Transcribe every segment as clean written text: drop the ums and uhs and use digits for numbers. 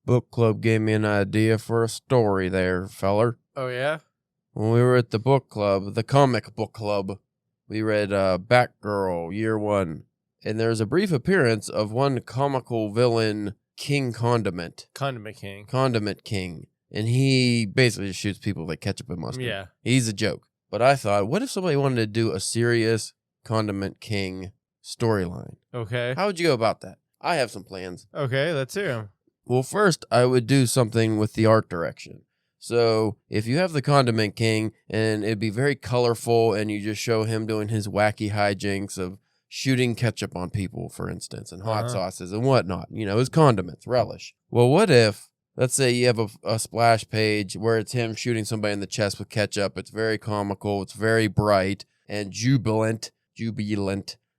book club gave me an idea for a story there, feller. Oh, yeah? When we were at the book club, the comic book club, we read Batgirl, Year 1. And there's a brief appearance of one comical villain, King Condiment. Condiment King. Condiment King. And he basically just shoots people like ketchup and mustard. Yeah. He's a joke. But I thought, what if somebody wanted to do a serious Condiment King storyline? Okay. How would you go about that? I have some plans. Okay, let's hear him. Well, first, I would do something with the art direction. So if you have the Condiment King, and it'd be very colorful, and you just show him doing his wacky hijinks of shooting ketchup on people, for instance, and hot sauces and whatnot, his condiments, relish. Well, what if, let's say you have a splash page where it's him shooting somebody in the chest with ketchup. It's very comical. It's very bright and jubilant.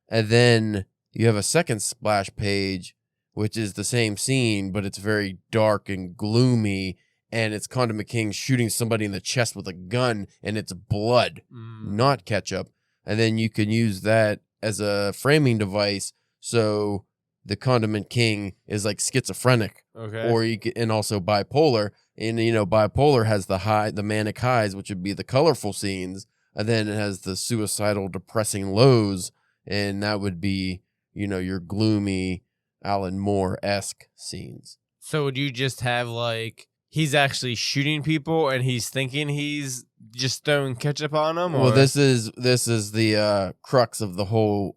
And then you have a second splash page, which is the same scene, but it's very dark and gloomy. And it's Condiment King shooting somebody in the chest with a gun, and it's blood, not ketchup. And then you can use that as a framing device, so the Condiment King is like schizophrenic, or and also bipolar. And bipolar has the manic highs, which would be the colorful scenes, and then it has the suicidal, depressing lows, and that would be your gloomy Alan Moore-esque scenes. So would you just have like, he's actually shooting people and he's thinking he's just throwing ketchup on them? Well, this is the crux of the whole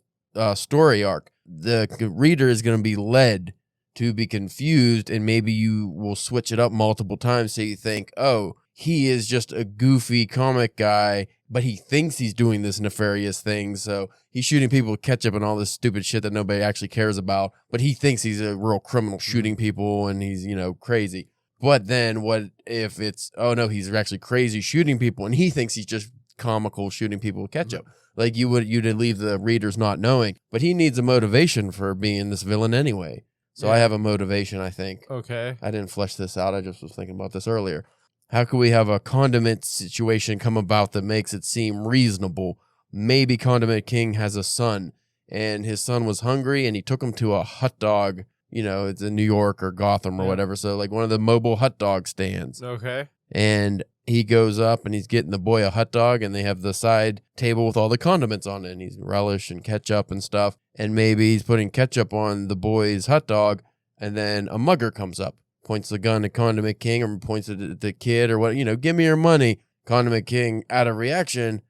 story arc. The reader is going to be led to be confused, and maybe you will switch it up multiple times so you think, oh, he is just a goofy comic guy, but he thinks he's doing this nefarious thing, so he's shooting people with ketchup and all this stupid shit that nobody actually cares about, but he thinks he's a real criminal shooting people, and he's, crazy. But then what if it's, oh no, he's actually crazy shooting people, and he thinks he's just comical shooting people with ketchup. Like you'd leave the readers not knowing, but he needs a motivation for being this villain anyway. So I have a motivation, I think. Okay. I didn't flesh this out. I just was thinking about this earlier. How could we have a condiment situation come about that makes it seem reasonable? Maybe Condiment King has a son, and his son was hungry, and he took him to a hot dog. It's in New York or Gotham or whatever. So like one of the mobile hot dog stands. Okay. And he goes up and he's getting the boy a hot dog, and they have the side table with all the condiments on it, and he's relish and ketchup and stuff. And maybe he's putting ketchup on the boy's hot dog, and then a mugger comes up, points the gun at Condiment King, or points it at the kid, or what, give me your money. Condiment King, out of reaction,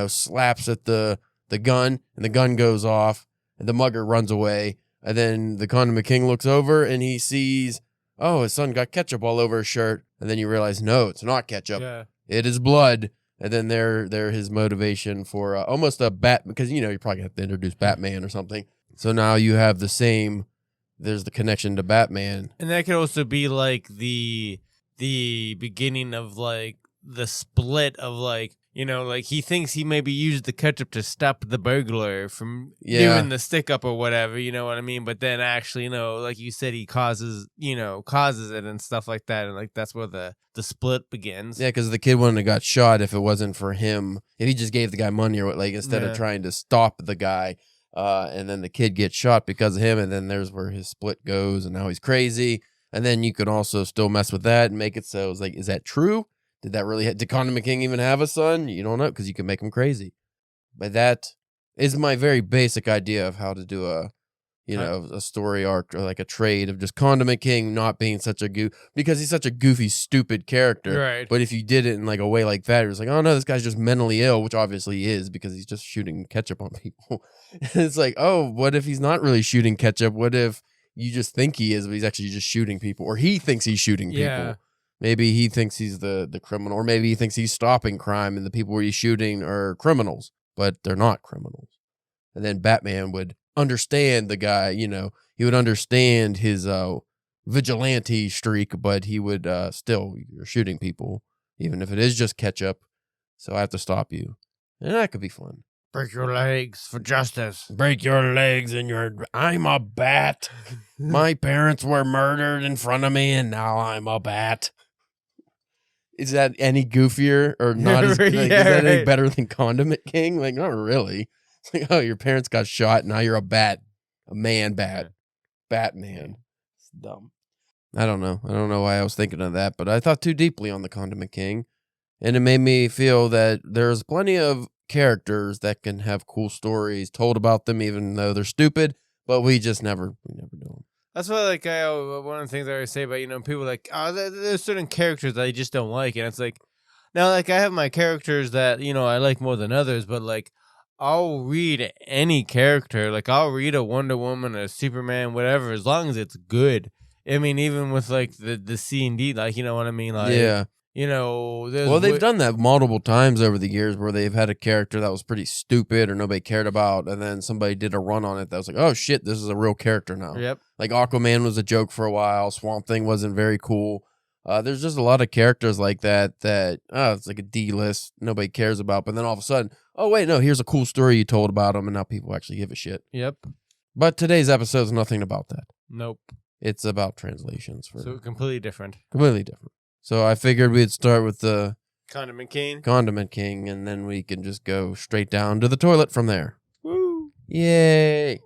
slaps at the gun, and the gun goes off, and the mugger runs away. And then the Condiment King looks over and he sees, oh, his son got ketchup all over his shirt. And then you realize, no, it's not ketchup. Yeah. It is blood. And then they're his motivation for almost a because, you probably have to introduce Batman or something. So now you have there's the connection to Batman. And that could also be like the beginning of like the split of like, like he thinks he maybe used the ketchup to stop the burglar from doing the stick up or whatever, you know what I mean? But then actually, like you said, he causes it and stuff like that. And like, that's where the split begins. Yeah, because the kid wouldn't have got shot if it wasn't for him. If he just gave the guy money or like, instead of trying to stop the guy, and then the kid gets shot because of him. And then there's where his split goes, and now he's crazy. And then you could also still mess with that and make it so it's like, is that true? Did Condiment King even have a son? You don't know, because you can make him crazy. But that is my very basic idea of how to do a story arc, or like a trade of just Condiment King not being such a because he's such a goofy, stupid character. Right. But if you did it in like a way like that, it was like, oh no, this guy's just mentally ill, which obviously he is, because he's just shooting ketchup on people. It's like, oh, what if he's not really shooting ketchup? What if you just think he is, but he's actually just shooting people, or he thinks he's shooting people? Yeah. Maybe he thinks he's the criminal, or maybe he thinks he's stopping crime and the people he's shooting are criminals, but they're not criminals. And then Batman would understand the guy, he would understand his vigilante streak, but he would still, you're shooting people, even if it is just ketchup, so I have to stop you. And that could be fun. Break your legs for justice. Break your legs I'm a bat. My parents were murdered in front of me, and now I'm a bat. Is that any goofier or not? Is that any better than Condiment King? Like, not really. It's like, oh, your parents got shot. Now you're a bat. A man bat. Batman. It's dumb. I don't know. I don't know why I was thinking of that, but I thought too deeply on the Condiment King. And it made me feel that there's plenty of characters that can have cool stories told about them, even though they're stupid, but we never do them. That's why, like, one of the things I always say about, people like, there's certain characters that I just don't like. And it's like, now, like, I have my characters that, I like more than others, but, like, I'll read any character. Like, I'll read a Wonder Woman, a Superman, whatever, as long as it's good. I mean, even with, like, the C&D, like, you know what I mean? Like, yeah. They've done that multiple times over the years where they've had a character that was pretty stupid or nobody cared about, and then somebody did a run on it that was like, oh shit, this is a real character now. Yep. Like Aquaman was a joke for a while. Swamp Thing wasn't very cool. There's just a lot of characters like that it's like a D-list nobody cares about, but then all of a sudden, oh wait, no, here's a cool story you told about them, and now people actually give a shit. Yep. But today's episode is nothing about that. Nope. It's about translations. So completely different. Completely different. So I figured we'd start with the Condiment King, and then we can just go straight down to the toilet from there. Woo! Yay!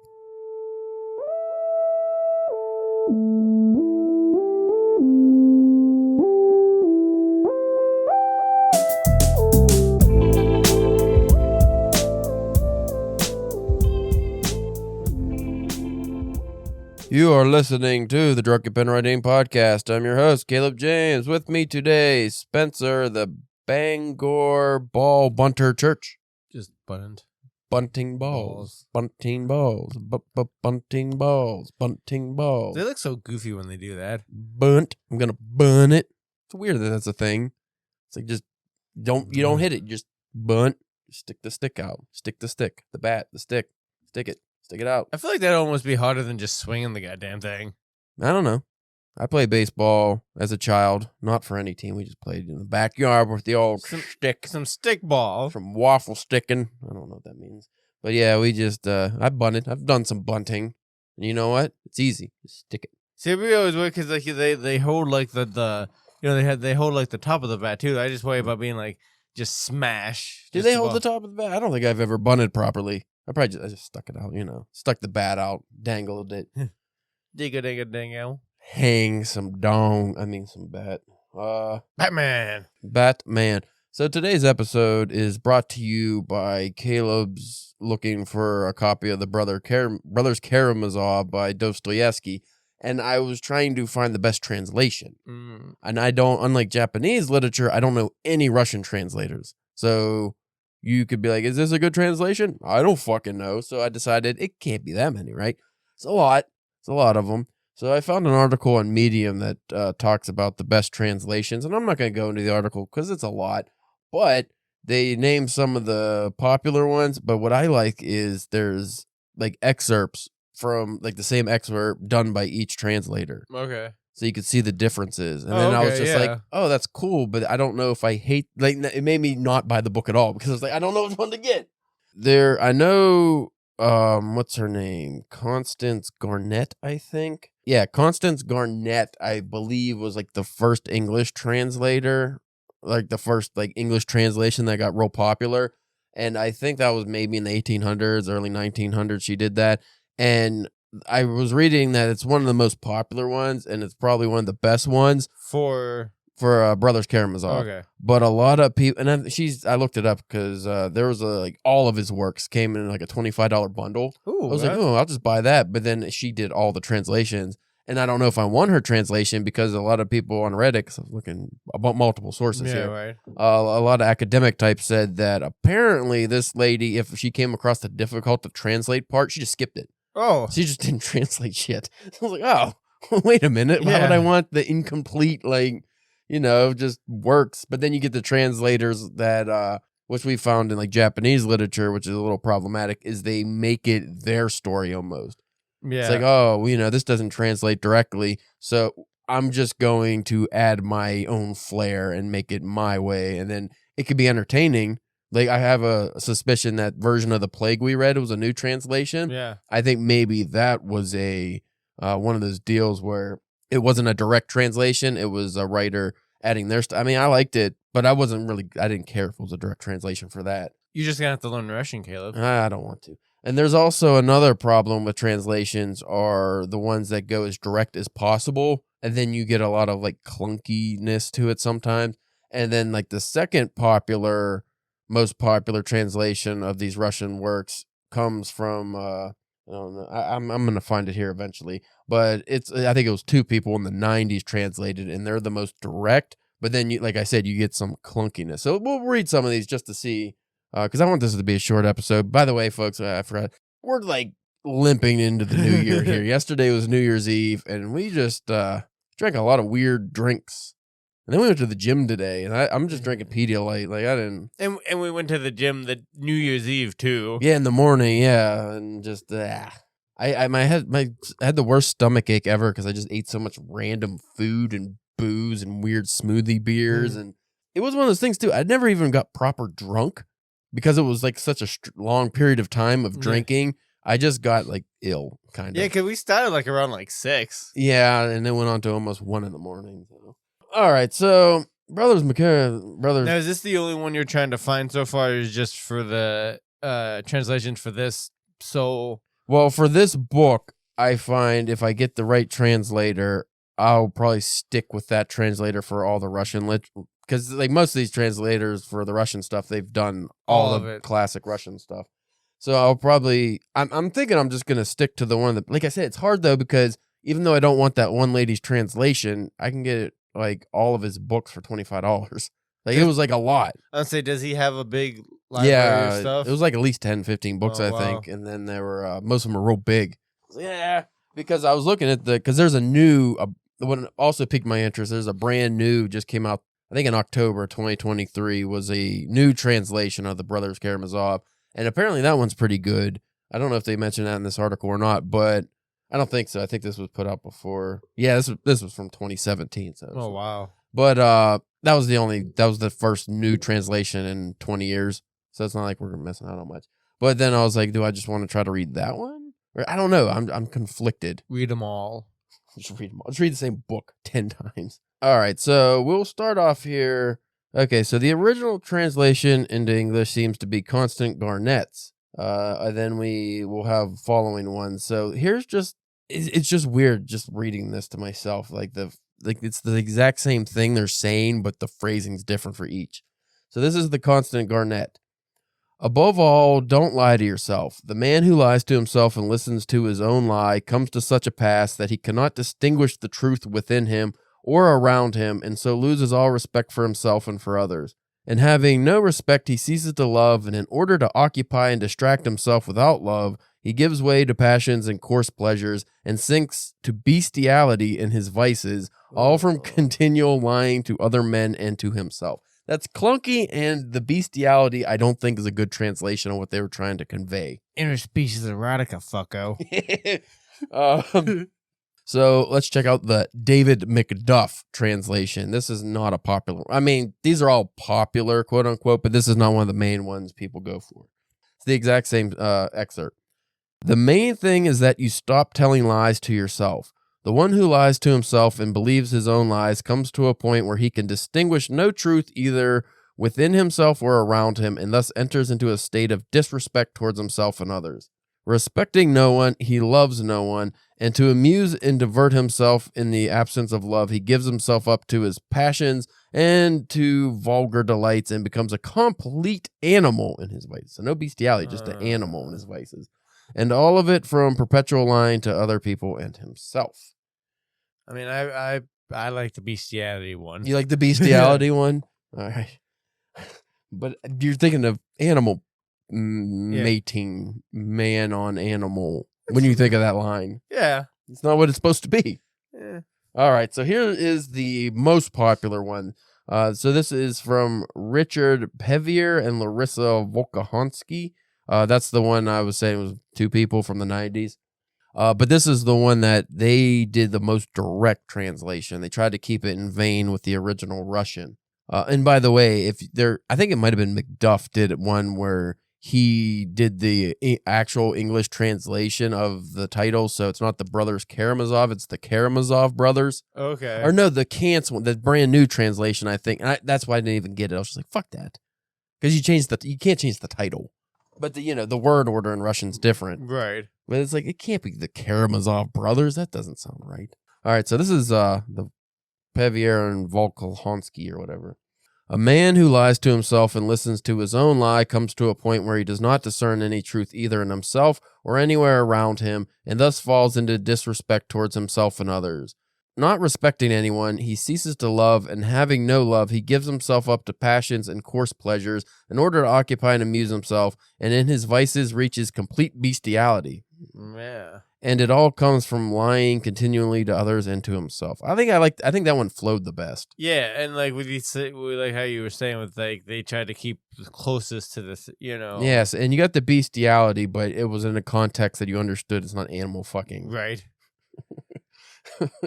You are listening to the Drunken Pen Writing Podcast. I'm your host, Caleb James. With me today, Spencer, the Bangor Ball Bunter Church. Just bunned. Bunting balls. Bunting balls. Bunting balls. Bunting balls. They look so goofy when they do that. Bunt. I'm going to bun it. It's weird that that's a thing. It's like just you don't hit it. You just bunt. Stick the stick out. Stick the stick. The bat. The stick. Stick it. Stick it out. I feel like that'd almost be harder than just swinging the goddamn thing. I don't know. I played baseball as a child, not for any team. We just played in the backyard with the old stick. Some stick ball. From waffle sticking. I don't know what that means. But yeah, we just, I bunted. I've done some bunting. And you know what? It's easy. Just stick it. See, we always work because like, they hold like they hold like the top of the bat too. I just worry about being like, just smash. Do they hold the top of the bat? I don't think I've ever bunted properly. I just stuck it out, stuck the bat out, dangled it. Dingo. Hang some bat. Batman. So today's episode is brought to you by Caleb's looking for a copy of the Brothers Karamazov by Dostoevsky, and I was trying to find the best translation. And I don't, unlike Japanese literature, I don't know any Russian translators. So you could be like, is this a good translation? I don't fucking know. So I decided it can't be that many, right? It's a lot. It's a lot of them. So I found an article on Medium that talks about the best translations. And I'm not going to go into the article because it's a lot. But they name some of the popular ones. But what I like is there's like excerpts from like the same excerpt done by each translator. Okay. So you could see the differences. And then I was just like, oh, that's cool. But I don't know if I hate, like, it made me not buy the book at all because I was like, I don't know which one to get. I know, what's her name? Constance Garnett, I think. Yeah, Constance Garnett, I believe, was like the first English translator, like the first like English translation that got real popular. And I think that was maybe in the 1800s, early 1900s, she did that. And I was reading that it's one of the most popular ones, and it's probably one of the best ones for Brothers Karamazov. Okay, but a lot of people, and I looked it up because there was like all of his works came in like a $25 bundle. Ooh, I was like, oh, I'll just buy that. But then she did all the translations, and I don't know if I won her translation because a lot of people on Reddit, because I was looking about multiple sources here. Right. A lot of academic types said that apparently this lady, if she came across the difficult to translate part, she just skipped it. Oh. She just didn't translate shit. I was like, oh, wait a minute. Why would I want the incomplete, like, just works? But then you get the translators that, which we found in like Japanese literature, which is a little problematic, is they make it their story almost. Yeah. It's like, oh, this doesn't translate directly. So I'm just going to add my own flair and make it my way. And then it could be entertaining. Like, I have a suspicion that version of The Plague we read was a new translation. Yeah. I think maybe that was a one of those deals where it wasn't a direct translation. It was a writer adding their stuff. I mean, I liked it, but I didn't care if it was a direct translation for that. You're just going to have to learn Russian, Caleb. I don't want to. And there's also another problem with translations are the ones that go as direct as possible. and then you get a lot of like clunkiness to it sometimes. And then like the second most popular translation of these Russian works comes from I don't know. I'm gonna find it here eventually, but I think it was two people in the '90s translated, and they're the most direct. But then, like I said, you get some clunkiness. So we'll read some of these just to see, because I want this to be a short episode. By the way, folks, I forgot, we're like limping into the new year here. Yesterday was New Year's Eve, and we just drank a lot of weird drinks. And then we went to the gym today, and I'm just drinking Pedialyte. Like I didn't. And we went to the gym the New Year's Eve too. Yeah, in the morning. Yeah, and just I had the worst stomach ache ever because I just ate so much random food and booze and weird smoothie beers, and it was one of those things too. I never even got proper drunk because it was like such a long period of time of drinking. I just got like ill, kind of. Yeah, because we started like around like 6. Yeah, and then went on to almost 1 in the morning. So. All right, so Brothers. Now, is this the only one you're trying to find so far? Or is just for the translations for this? So, well, for this book, I find if I get the right translator, I'll probably stick with that translator for all the Russian because like most of these translators for the Russian stuff, they've done all of the classic Russian stuff. So I'll probably I'm thinking I'm just gonna stick to the one that, like I said, it's hard though because even though I don't want that one lady's translation, I can get like all of his books for $25. Like it was like a lot. I'd say, does he have a big library of stuff? It was like at least 10, 15 books, I think, and then there were most of them are real big. Yeah, because I was looking at because there's a new. What also piqued my interest, there's a brand new, just came out, I think in October 2023, was a new translation of the Brothers Karamazov. And apparently that one's pretty good. I don't know if they mentioned that in this article or not, but I don't think so. I think this was put out before. Yeah, this was from 2017. So oh, wow. But that was the first new translation in 20 years. So it's not like we're missing out on much. But then I was like, do I just want to try to read that one? Or, I don't know. I'm conflicted. Read them all. Just read them all. Just read the same book 10 times. All right, so we'll start off here. Okay, so the original translation into English seems to be Constant Garnett's. And then we will have following ones. So here's it's just weird just reading this to myself. Like it's the exact same thing they're saying, but the phrasing's different for each. So this is the Constant Garnett. Above all, don't lie to yourself. The man who lies to himself and listens to his own lie comes to such a pass that he cannot distinguish the truth within him or around him, and so loses all respect for himself and for others. And having no respect, he ceases to love, and in order to occupy and distract himself without love, he gives way to passions and coarse pleasures, and sinks to bestiality in his vices, all from continual lying to other men and to himself. That's clunky, and the bestiality I don't think is a good translation of what they were trying to convey. Interspecies erotica, fucko. So let's check out the David McDuff translation. This is not a popular. I mean, these are all popular, quote unquote, but this is not one of the main ones people go for. It's the exact same excerpt. The main thing is that you stop telling lies to yourself. The one who lies to himself and believes his own lies comes to a point where he can distinguish no truth either within himself or around him, and thus enters into a state of disrespect towards himself and others. Respecting no one, he loves no one, and to amuse and divert himself in the absence of love, he gives himself up to his passions and to vulgar delights and becomes a complete animal in his vices. So no bestiality, just an animal in his vices. And all of it from perpetual lying to other people and himself. I mean, I like the bestiality one. You like the bestiality one? All right. But you're thinking of animal mating, man on animal, when you think of that line. Yeah. It's not what it's supposed to be. Yeah. All right, so here is the most popular one. So this is from Richard Pevier and Larissa Volkahansky. That's the one I was saying was two people from the 90s. But this is the one that they did the most direct translation. They tried to keep it in vein with the original Russian. And by the way, I think it might have been McDuff did one where he did the actual English translation of the title. So it's not the Brothers Karamazov, it's the Karamazov brothers. Okay. Or no, the Kant's one, the brand new translation, I think. And that's why I didn't even get it. I was just like, fuck that. Because you can't change the title. But the word order in Russian's different. Right. But it's like, it can't be the Karamazov brothers. That doesn't sound right. All right, so this is the Pevier and Volkolhonsky or whatever. A man who lies to himself and listens to his own lie comes to a point where he does not discern any truth either in himself or anywhere around him, and thus falls into disrespect towards himself and others. Not respecting anyone, he ceases to love, and having no love, he gives himself up to passions and coarse pleasures in order to occupy and amuse himself, and in his vices reaches complete bestiality. Yeah. And it all comes from lying continually to others and to himself. I think that one flowed the best. Yeah, and like like how you were saying with like they tried to keep the closest to this, Yes, and you got the bestiality, but it was in a context that you understood. It's not animal fucking. Right.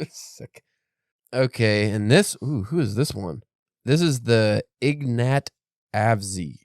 Sick. Okay, and this, who is this one? This is the Ignat Avse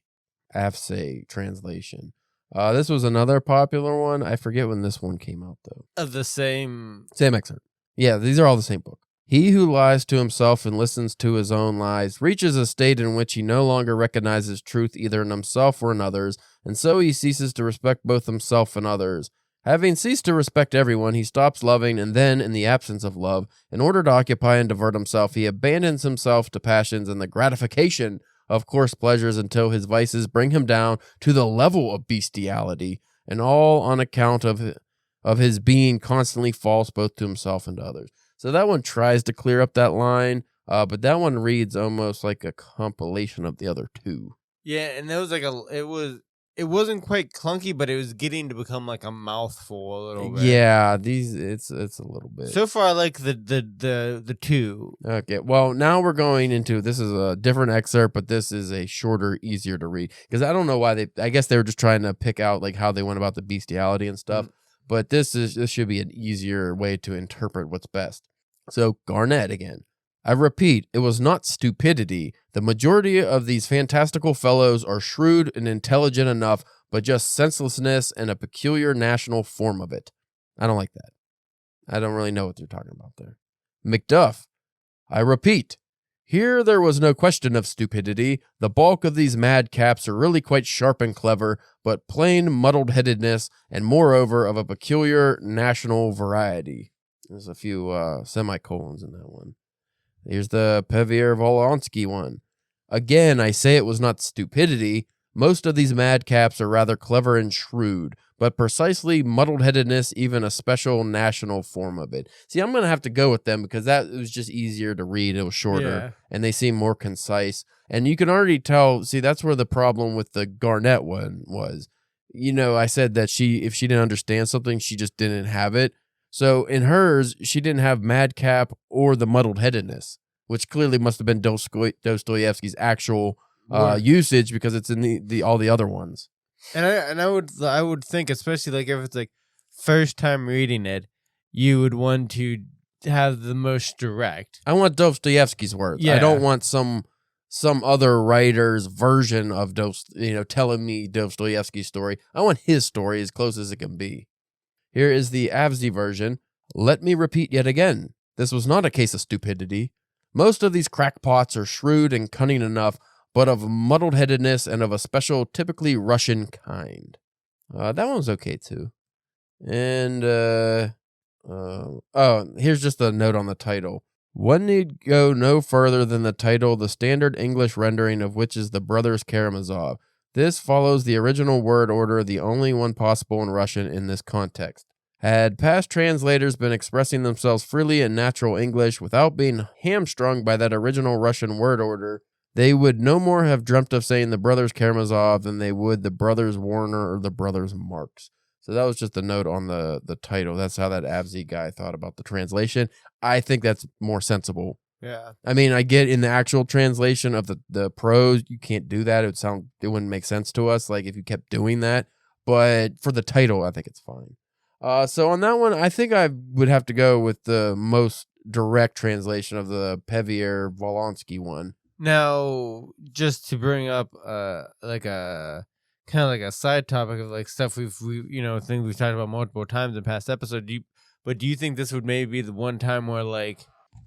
translation. This was another popular one. I forget when this one came out, though. Of the same excerpt. Yeah, these are all the same book. He who lies to himself and listens to his own lies reaches a state in which he no longer recognizes truth either in himself or in others, and so he ceases to respect both himself and others. Having ceased to respect everyone, he stops loving, and then, in the absence of love, in order to occupy and divert himself, he abandons himself to passions and the gratification of coarse pleasures until his vices bring him down to the level of bestiality, and all on account of his being constantly false both to himself and to others. So that one tries to clear up that line, but that one reads almost like a compilation of the other two. Yeah, and that was like it wasn't quite clunky, but it was getting to become like a mouthful a little bit. Yeah, it's a little bit. So far I like the two. Okay, well, now we're going into, this is a different excerpt, but this is a shorter, easier to read. Because I don't know why I guess they were just trying to pick out like how they went about the bestiality and stuff. But this should be an easier way to interpret what's best. So Garnett again. I repeat, it was not stupidity. The majority of these fantastical fellows are shrewd and intelligent enough, but just senselessness and a peculiar national form of it. I don't like that. I don't really know what they're talking about there. Macduff. I repeat, here there was no question of stupidity. The bulk of these madcaps are really quite sharp and clever, but plain muddled-headedness, and moreover of a peculiar national variety. There's a few semicolons in that one. Here's the Pevier Volonsky one. Again, I say it was not stupidity. Most of these madcaps are rather clever and shrewd, but precisely muddled-headedness, even a special national form of it. See, I'm going to have to go with them because that was just easier to read. It was shorter, and they seem more concise. And you can already tell, see, that's where the problem with the Garnett one was. I said that if she didn't understand something, she just didn't have it. So in hers, she didn't have madcap or the muddled-headedness, which clearly must have been Dostoevsky's actual usage because it's in the all the other ones. And I would think, especially like if it's like first time reading it, you would want to have the most direct. I want Dostoevsky's words. Yeah. I don't want some other writer's version of telling me Dostoevsky's story. I want his story as close as it can be. Here is the Avse version. Let me repeat yet again. This was not a case of stupidity. Most of these crackpots are shrewd and cunning enough, but of muddled-headedness and of a special, typically Russian kind. That one was okay, too. And, here's just a note on the title. One need go no further than the title, the standard English rendering of which is the Brothers Karamazov. This follows the original word order, the only one possible in Russian in this context. Had past translators been expressing themselves freely in natural English without being hamstrung by that original Russian word order, they would no more have dreamt of saying the Brothers Karamazov than they would the Brothers Warner or the Brothers Marx. So that was just a note on the title. That's how that Avse guy thought about the translation. I think that's more sensible. Yeah. I mean, I get in the actual translation of the prose, you can't do that. It wouldn't make sense to us, like if you kept doing that. But for the title, I think it's fine. So on that one, I think I would have to go with the most direct translation of the Pevier Volonsky one. Now, just to bring up like a kind of like a side topic of like stuff things we've talked about multiple times in past episodes. Do you think this would maybe be the one time where like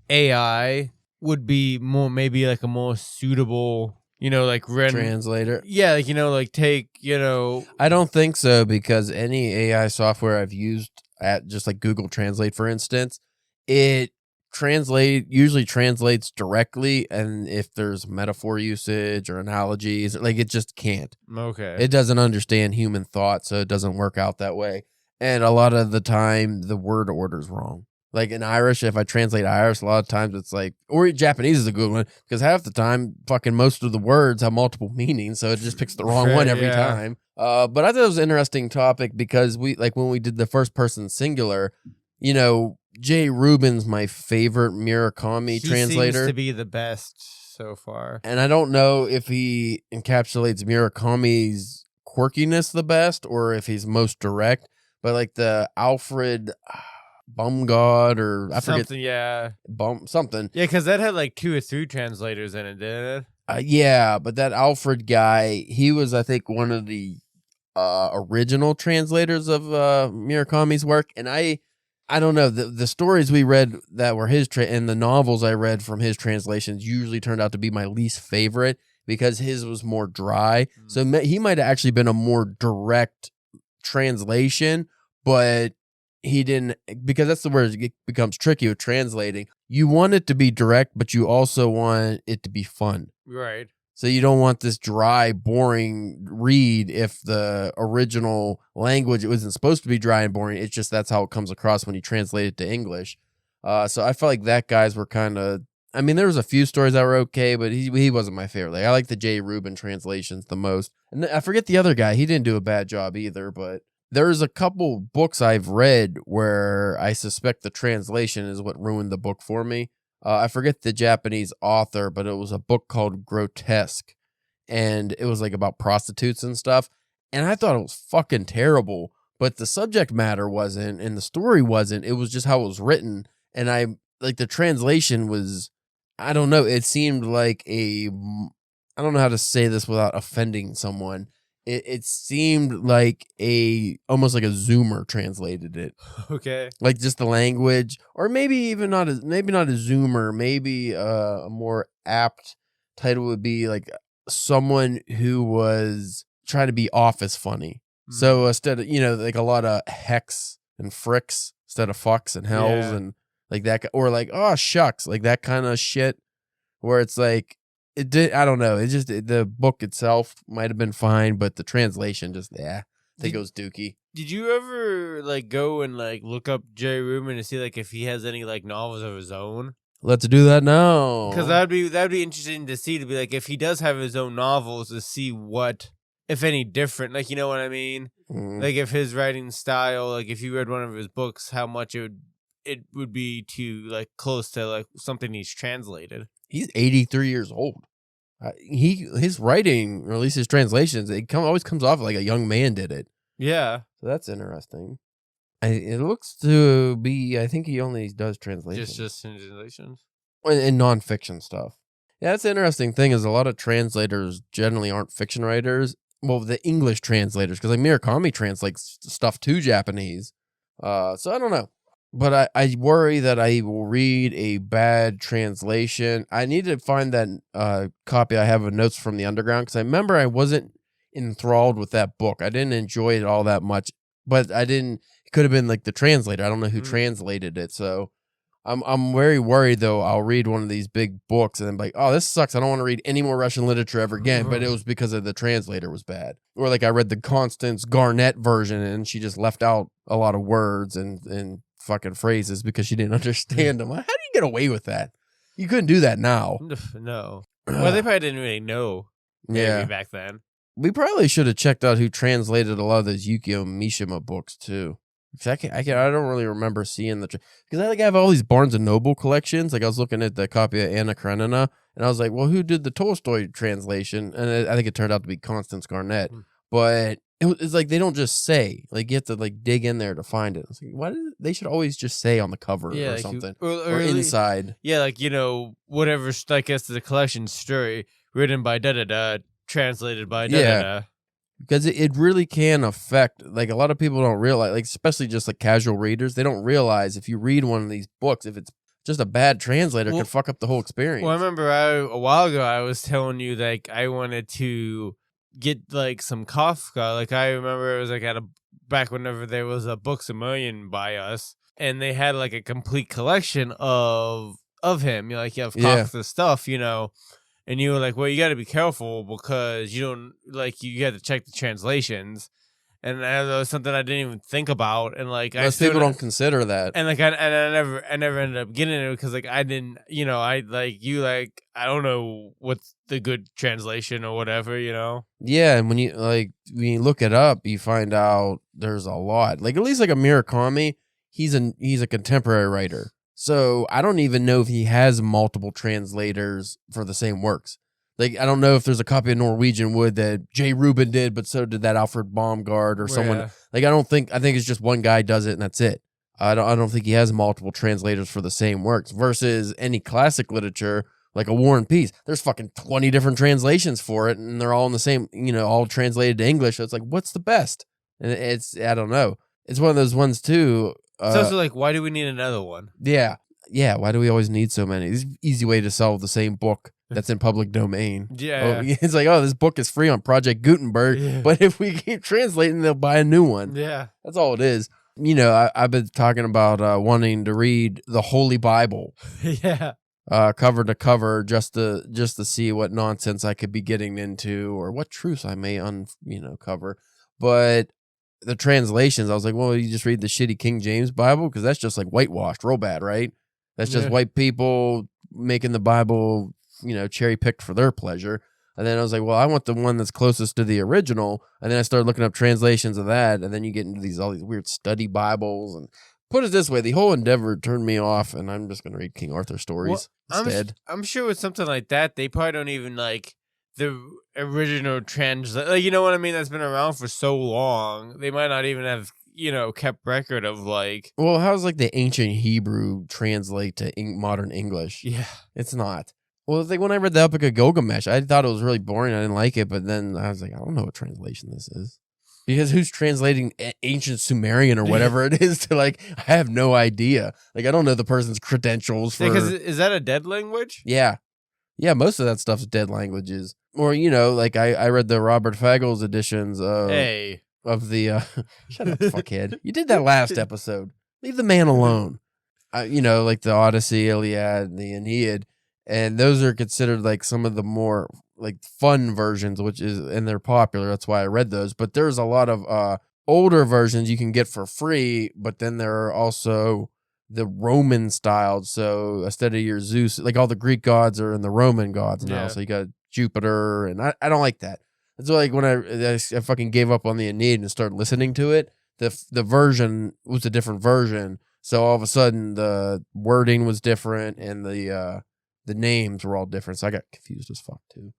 AI would be more maybe like a more suitable translator? Yeah, like take I don't think so, because any AI software I've used at just like Google Translate, for instance, it usually translates directly, and if there's metaphor usage or analogies, like it just can't. Okay. It doesn't understand human thought, so it doesn't work out that way. And a lot of the time, the word order's wrong. Like in Irish, if I translate Irish, a lot of times it's like, or Japanese is a good one, because half the time, fucking most of the words have multiple meanings, so it just picks the wrong one every time. But I thought it was an interesting topic because when we did the first person singular, you know, Jay Rubin's my favorite Murakami translator. Seems to be the best so far. And I don't know if he encapsulates Murakami's quirkiness the best or if he's most direct, but like the Alfred Bumgod or I forget. Something, yeah. Something. Yeah, because that had like 2 or 3 translators in it, didn't it? Yeah, but that Alfred guy, he was, I think, one of the original translators of Murakami's work. And I don't know, the stories we read that were his and the novels I read from his translations usually turned out to be my least favorite because his was more dry. So he might have actually been a more direct translation, but he didn't, because that's the word it becomes tricky with translating. You want it to be direct, but you also want it to be fun. Right. So you don't want this dry, boring read if the original language, it wasn't supposed to be dry and boring. It's just that's how it comes across when you translate it to English. So I felt like that guys were kind of, I mean, there was a few stories that were okay, but he wasn't my favorite. Like, I like the Jay Rubin translations the most. And I forget the other guy. He didn't do a bad job either, but there's a couple books I've read where I suspect the translation is what ruined the book for me. I forget the Japanese author, but it was a book called Grotesque, and it was like about prostitutes and stuff. And I thought it was fucking terrible, but the subject matter wasn't, and the story wasn't. It was just how it was written, and I like the translation was, I don't know. It seemed like I don't know how to say this without offending someone. It seemed like almost like a Zoomer translated it. Okay. Like just the language, or maybe even not a Zoomer. Maybe a more apt title would be like someone who was trying to be office funny. Mm. So instead of, like a lot of hex and fricks instead of fucks and hells and like that, or like, oh shucks, like that kind of shit where it's like, it did. I don't know. It just the book itself might have been fine, but the translation just I think it was dookie. Did you ever like go and like look up Jay Rubin to see like if he has any like novels of his own? Let's do that now. Because that'd be interesting to see, to be like if he does have his own novels, to see what, if any, different. Like, you know what I mean? Mm. Like if his writing style, like if you read one of his books, how much it would be to like close to like something he's translated. He's 83 years old. His writing, or at least his translations, always comes off like a young man did it. Yeah. So that's interesting. It looks to be, I think he only does translations. Just translations? And nonfiction stuff. Yeah, that's the interesting thing is a lot of translators generally aren't fiction writers. Well, the English translators, because like Murakami translates stuff to Japanese. So I don't know. But I worry that I will read a bad translation. I need to find that copy I have of Notes from the Underground, because I remember I wasn't enthralled with that book. I didn't enjoy it all that much, but it could have been like the translator. I don't know who translated it. So I'm very worried, though. I'll read one of these big books and then be like, oh, this sucks. I don't want to read any more Russian literature ever again. But it was because of the translator was bad. Or like I read the Constance Garnett version and she just left out a lot of words and fucking phrases because she didn't understand them. How do you get away with that? You couldn't do that now. No. Well, they probably didn't really know back then. We probably should have checked out who translated a lot of those Yukio Mishima books too. I don't really remember seeing because I have all these Barnes and Noble collections. Like I was looking at the copy of Anna Karenina and I was like, well, who did the Tolstoy translation? And I think it turned out to be Constance Garnett. But it's like they don't just say, like you have to like dig in there to find it. It's like, why did they should always just say on the cover or something or inside? Yeah, like whatever. I guess the collection story written by da da da, translated by da da da. Because it really can affect, like a lot of people don't realize, like especially just like casual readers, they don't realize if you read one of these books, if it's just a bad translator, it could fuck up the whole experience. Well, I remember a while ago I was telling you like I wanted to get like some Kafka. Like I remember it was like back whenever there was a Books A Million by us, and they had like a complete collection of him. You know, like you have Kafka's stuff, you know, and you were like, well, you got to be careful because you don't like you got to check the translations. And that was something I didn't even think about, and like most people don't consider that. And like I never ended up getting it because like I didn't, you know, I I don't know what's the good translation or whatever, you know. Yeah, and when you look it up, you find out there's a lot. Like at least like a Murakami, he's a contemporary writer, so I don't even know if he has multiple translators for the same works. Like, I don't know if there's a copy of Norwegian Wood that J. Rubin did, but so did that Alfred Baumgart or someone. Yeah. Like, I think it's just one guy does it and that's it. I don't think he has multiple translators for the same works versus any classic literature like a War and Peace. There's fucking 20 different translations for it and they're all in the same, you know, all translated to English. So it's like, what's the best? And I don't know. It's one of those ones too. It's also like, why do we need another one? Yeah. Yeah. Why do we always need so many? It's an easy way to sell the same book that's in public domain. Yeah. It's like, oh, this book is free on Project Gutenberg, but if we keep translating, they'll buy a new one. Yeah. That's all it is. You know, I've been talking about wanting to read the Holy Bible. Yeah. Cover to cover just to see what nonsense I could be getting into or what truths I may cover. But the translations, I was like, well, you just read the shitty King James Bible because that's just like whitewashed, real bad, right? That's just white people making the Bible, you know, cherry picked for their pleasure. And then I was like, well, I want the one that's closest to the original. And then I started looking up translations of that. And then you get into all these weird study Bibles. And put it this way, the whole endeavor turned me off. And I'm just going to read King Arthur stories instead. I'm sure with something like that, they probably don't even like the original translation. Like, you know what I mean? That's been around for so long. They might not even have, you know, kept record of like. Well, how's like the ancient Hebrew translate to modern English? Yeah. It's not. Well, it's like when I read the Epic of Gilgamesh, I thought it was really boring. I didn't like it, but then I was like, I don't know what translation this is. Because who's translating ancient Sumerian or whatever it is to like, I have no idea. Like, I don't know the person's credentials for. Because is that a dead language? Yeah. Yeah, most of that stuff's dead languages. Or, you know, like I read the Robert Fagles editions of the, shut up, fuckhead. You did that last episode. Leave the man alone. You know, like the Odyssey, Iliad, and the Aeneid. And those are considered like some of the more like fun versions, and they're popular. That's why I read those. But there's a lot of older versions you can get for free. But then there are also the Roman styled. So instead of your Zeus, like all the Greek gods are in the Roman gods now. So you got Jupiter, and I don't like that. It's like when I fucking gave up on the Aeneid and started listening to it. The version was a different version. So all of a sudden the wording was different and the names were all different, so I got confused as fuck too.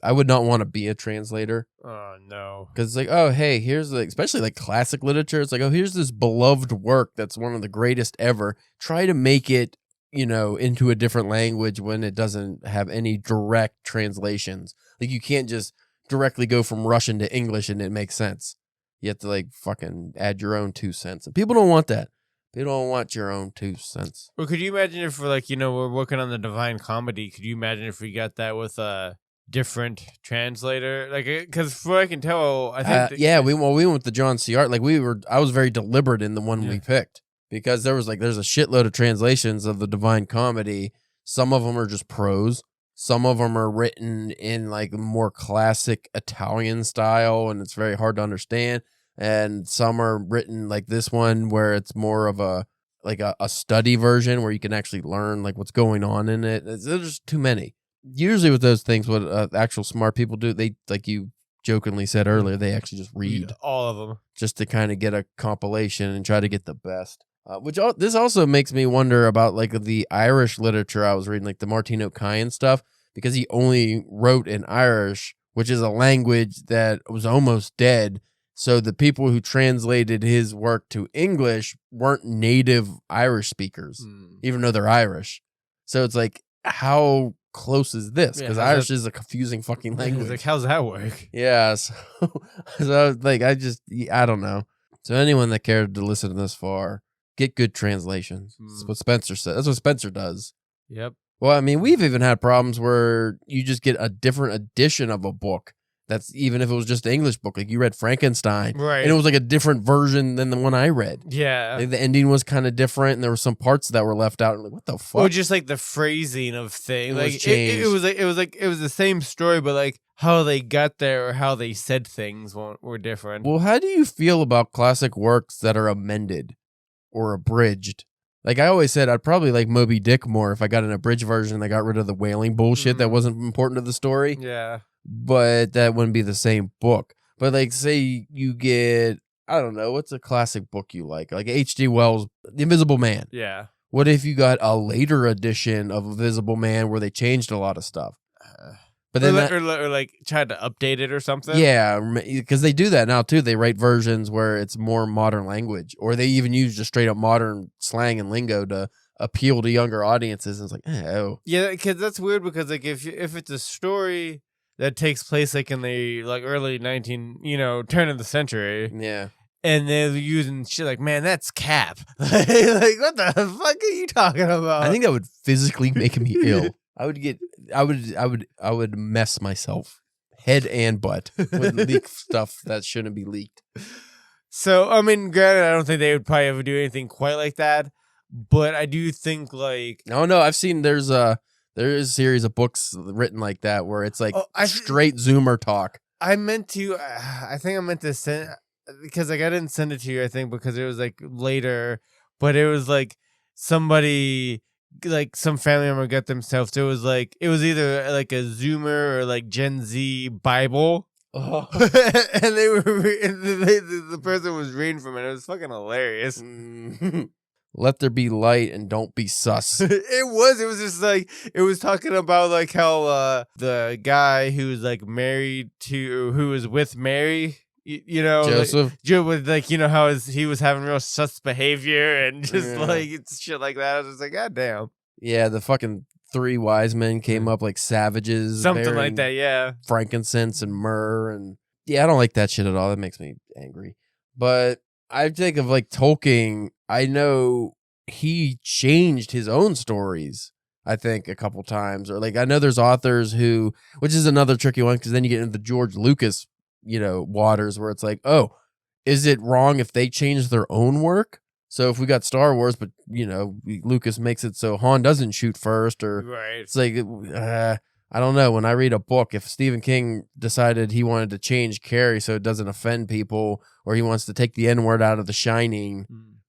I would not want to be a translator. Oh no, because it's like, oh hey, here's especially like classic literature. It's like, oh, here's this beloved work that's one of the greatest ever. Try to make it, you know, into a different language when it doesn't have any direct translations. Like you can't just directly go from Russian to English and it makes sense. You have to like fucking add your own 2 cents, and people don't want that. They don't want your own 2 cents. Well, could you imagine if we're like, you know, we're working on the Divine Comedy? Could you imagine if we got that with a different translator? Like, because from what I can tell, I think we went with the John C. Art. Like I was very deliberate in the one we picked because there's a shitload of translations of the Divine Comedy. Some of them are just prose. Some of them are written in like more classic Italian style, and it's very hard to understand. And some are written like this one where it's more of a study version where you can actually learn like what's going on in it. There's just too many. Usually with those things, what actual smart people do, they, like you jokingly said earlier, they actually just read all of them just to kind of get a compilation and try to get the best. This also makes me wonder about like the Irish literature I was reading, like the Martin O'Kane stuff, because he only wrote in Irish, which is a language that was almost dead. So the people who translated his work to English weren't native Irish speakers, even though they're Irish. So it's like, how close is this? Because Irish is a confusing fucking language. Like, how's that work? Yeah. So like, I don't know. So anyone that cared to listen to this far, get good translations. That's what Spencer said. That's what Spencer does. Yep. Well, I mean, we've even had problems where you just get a different edition of a book. That's even if it was just an English book. Like you read Frankenstein. Right. And it was like a different version than the one I read. Yeah. Like the ending was kind of different and there were some parts that were left out. And like, what the fuck? Or just like the phrasing of things. It was Like changed. it was the same story, but like how they got there or how they said things were different. Well, how do you feel about classic works that are amended or abridged? Like I always said, I'd probably like Moby Dick more if I got an abridged version that got rid of the whaling bullshit that wasn't important to the story. Yeah. But that wouldn't be the same book. But like, say you get, I don't know, what's a classic book you like? Like H.G. Wells' The Invisible Man. Yeah. What if you got a later edition of Invisible Man where they changed a lot of stuff? But then or like tried to update it or something. Yeah, because they do that now too. They write versions where it's more modern language, or they even use just straight up modern slang and lingo to appeal to younger audiences. And it's like, oh, yeah, because that's weird. Because like if it's a story that takes place like in the like early turn of the century, yeah. And they're using shit like, man, that's cap. Like, what the fuck are you talking about? I think that would physically make me ill. I would mess myself, head and butt, with leak stuff that shouldn't be leaked. So, I mean, granted, I don't think they would probably ever do anything quite like that, but I do think like, no, I've seen there is a series of books written like that where it's like straight Zoomer talk. I think I meant to send, because like I didn't send it to you, I think because it was like later, but it was like somebody, like some family member got themselves. It was either like a Zoomer or like Gen Z Bible. Oh. And they were the person was reading from it. It was fucking hilarious. Let there be light and don't be sus. It was just like, it was talking about like how the guy who's like married to, who was with Mary, Joseph, like, with like, how he was having real sus behavior and just like it's shit like that. I was just like, God damn. Yeah, the fucking three wise men came up like savages, something like that. Yeah, frankincense and myrrh, and yeah, I don't like that shit at all. That makes me angry. But I think of like Tolkien. I know he changed his own stories, I think, a couple times. Or like, I know there's authors who, which is another tricky one, because then you get into the George Lucas, waters where it's like, oh, is it wrong if they change their own work? So if we got Star Wars, but, Lucas makes it so Han doesn't shoot first, or right. It's like, I don't know. When I read a book, if Stephen King decided he wanted to change Carrie so it doesn't offend people, or he wants to take the N-word out of The Shining,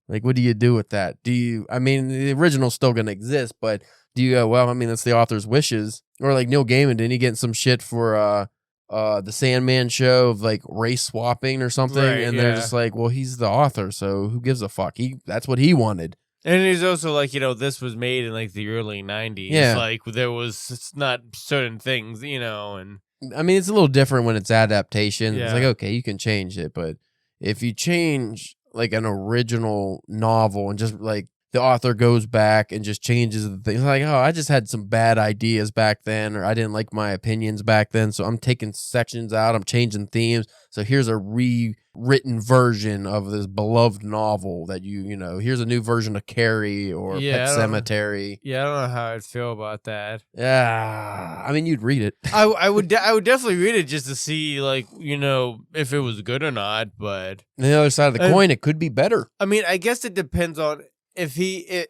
like, what do you do with that? The original's still going to exist, but do you go, well, that's the author's wishes? Or like Neil Gaiman, didn't he get some shit for the Sandman show of like race swapping or something? Right, and they're just like, well, he's the author, so who gives a fuck? That's what he wanted. And he's also like, this was made in like the early 90s. Yeah. Like there was not certain things, and it's a little different when it's adaptation. Yeah. It's like, okay, you can change it, but if you change like an original novel and just like the author goes back and just changes the things, like, oh, I just had some bad ideas back then, or I didn't like my opinions back then, so I'm taking sections out, I'm changing themes, so here's a rewritten version of this beloved novel that here's a new version of Carrie or Pet Sematary. Yeah, I don't know how I'd feel about that. Yeah, you'd read it. I would definitely read it just to see, like, if it was good or not, but on the other side of the coin, it could be better. I guess it depends on if the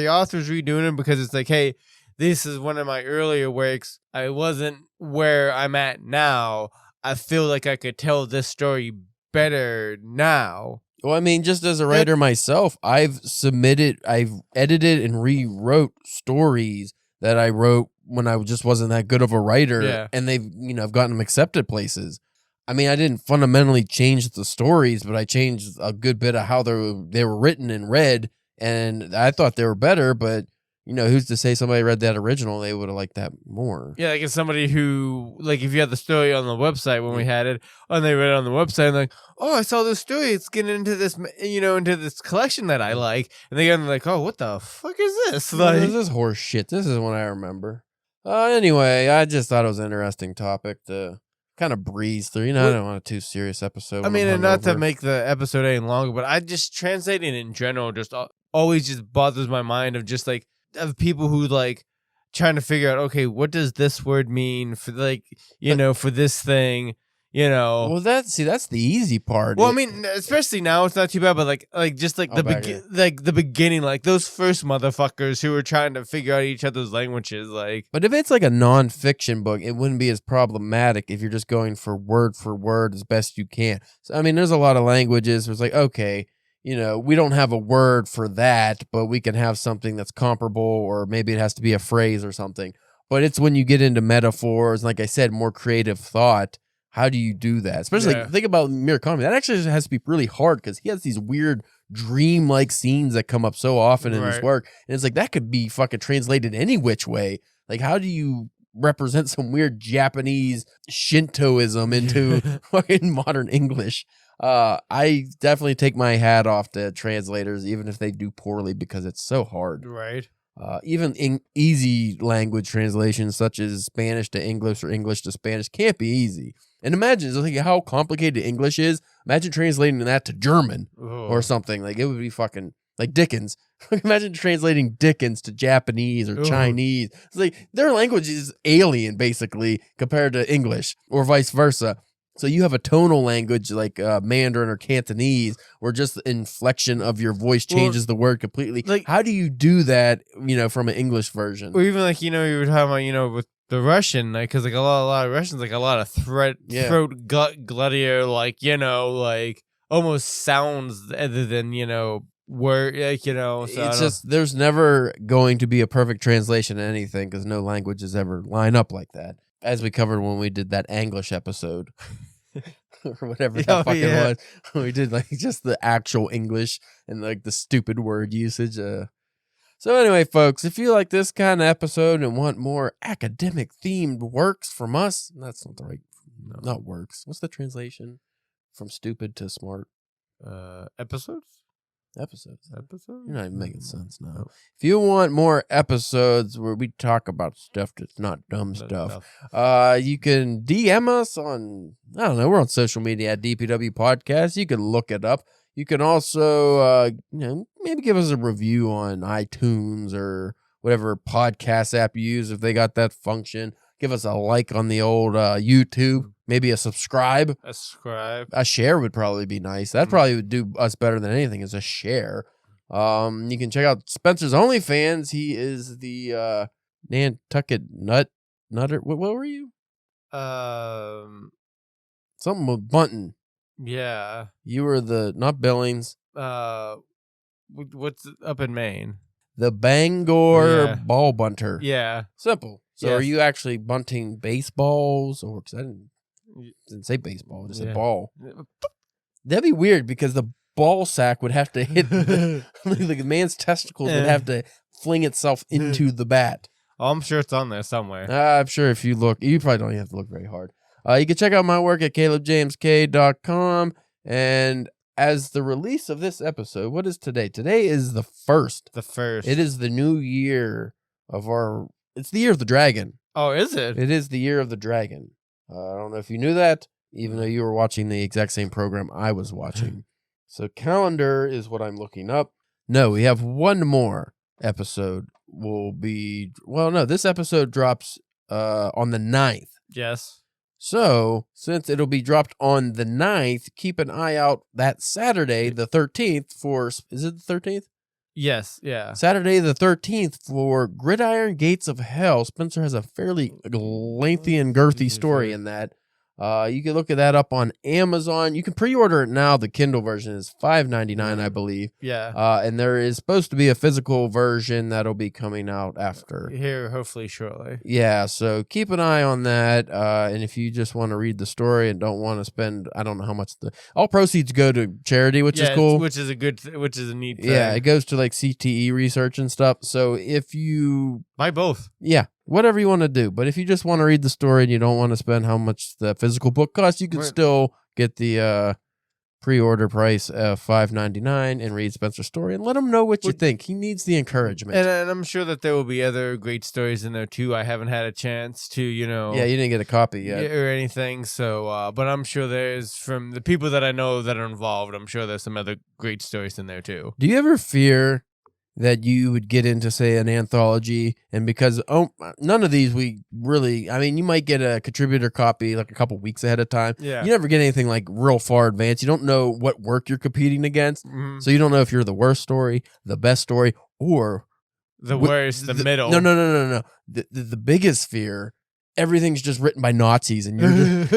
author's redoing it because it's like, hey, this is one of my earlier works. I wasn't where I'm at now. I feel like I could tell this story better now. Well, just as a writer myself, I've edited and rewrote stories that I wrote when I just wasn't that good of a writer, and they've, I've gotten them accepted places. I didn't fundamentally change the stories, but I changed a good bit of how they were written and read, and I thought they were better, but who's to say somebody read that original, they would have liked that more. Yeah, like if somebody who, like if you had the story on the website when we had it, and they read it on the website, and like, oh, I saw this story, it's getting into this, into this collection that I like, and they get like, oh, what the fuck is this? Like, this is horse shit. This is what I remember. Anyway, I just thought it was an interesting topic to kind of breeze through. I don't want a too serious episode. And not to make the episode any longer, but I just translating in general just always just bothers my mind of just like of people who like trying to figure out, okay, what does this word mean for like, for this thing, Well, that's the easy part. Well, I mean, especially now it's not too bad, but just like the beginning, like those first motherfuckers who were trying to figure out each other's languages, like. But if it's like a nonfiction book, it wouldn't be as problematic if you're just going for word as best you can. So I mean, there's a lot of languages where it's like, okay, we don't have a word for that, but we can have something that's comparable, or maybe it has to be a phrase or something. But it's when you get into metaphors, like I said, more creative thought. How do you do that? Especially think about Murakami. That actually has to be really hard because he has these weird dream-like scenes that come up so often in his work. And it's like that could be fucking translated any which way. Like, how do you represent some weird Japanese Shintoism into fucking modern English? I definitely take my hat off to translators, even if they do poorly, because it's so hard. Right. Even in easy language translations, such as Spanish to English or English to Spanish, can't be easy. And imagine how complicated English is. Imagine translating that to German or something. Like, it would be fucking like Dickens. Imagine translating Dickens to Japanese or Chinese. It's like their language is alien, basically, compared to English, or vice versa. So you have a tonal language like Mandarin or Cantonese, where just the inflection of your voice changes the word completely. Like, how do you do that, from an English version? Or even you were talking about, with the Russian, because a lot of Russians, a lot of throat glutter, almost sounds other than, word, so it's just, there's never going to be a perfect translation of anything because no languages ever line up like that. As we covered when we did that English episode. Or whatever that fucking was. We did just the actual English and the stupid word usage. So anyway, folks, if you like this kind of episode and want more academic themed works from us, that's not the right, not works. What's the translation from stupid to smart? Episodes. You're not even making sense now. If you want more episodes where we talk about stuff that's not dumb stuff, you can DM us on, I don't know, we're on social media at DPW Podcast. You can look it up. You can also, maybe give us a review on iTunes or whatever podcast app you use if they got that function. Give us a like on the old YouTube. Maybe a subscribe. A share would probably be nice. That probably would do us better than anything, is a share. You can check out Spencer's OnlyFans. He is the Nantucket Nutter. What were you? Something with Bunton. Yeah. You were not Billings. What's up in Maine? The Bangor Ball Bunter. Yeah. Simple. So are you actually bunting baseballs? Or, because I didn't say baseball, I just said ball. That'd be weird because the ball sack would have to hit the man's testicles would have to fling itself into the bat. Oh, I'm sure it's on there somewhere. I'm sure if you look, you probably don't even have to look very hard. You can check out my work at calebjamesk.com. And as the release of this episode, what is today? Today is the 1st. The 1st. It is the new year of it's the year of the dragon. Oh, is it? It is the year of the dragon. I don't know if you knew that, even though you were watching the exact same program I was watching. So calendar is what I'm looking up. No, we have one more episode. This episode drops on the 9th. Yes. So, since it'll be dropped on the 9th, keep an eye out that Saturday, the 13th, for, is it the 13th? Yes, yeah. Saturday the 13th for Gridiron Gates of Hell. Spencer has a fairly lengthy and girthy story in that. You can look at that up on Amazon. You can pre-order it now. The Kindle version is $5.99, I believe. Yeah. And there is supposed to be a physical version that'll be coming out after. Here, hopefully shortly. Yeah, so keep an eye on that. And if you just want to read the story and don't want to spend, I don't know how much all proceeds go to charity, which is cool. Which is a neat thing. Yeah, it goes to CTE research and stuff. So if you buy both. Yeah. Whatever you want to do. But if you just want to read the story and you don't want to spend how much the physical book costs, you can still get the pre-order price of $5.99 and read Spencer's story and let him know what you think. He needs the encouragement. And I'm sure that there will be other great stories in there too. I haven't had a chance to, Yeah, you didn't get a copy yet. Or anything. So, but I'm sure there's, from the people that I know that are involved, I'm sure there's some other great stories in there too. Do you ever fear that you would get into, say, an anthology. And because none of these we really, I mean, you might get a contributor copy like a couple weeks ahead of time. Yeah. You never get anything like real far advanced. You don't know what work you're competing against. Mm-hmm. So you don't know if you're the worst story, the best story, or the worst, the middle. No. The biggest fear, everything's just written by Nazis, and you're just,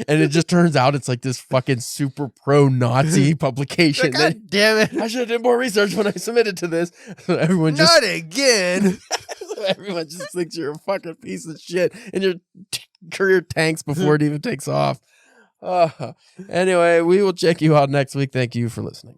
and it just turns out it's like this fucking super pro Nazi publication. God damn it! I should have done more research when I submitted to this. So everyone just Not again. so everyone just thinks you're a fucking piece of shit, and your career tanks before it even takes off. Anyway, we will check you out next week. Thank you for listening.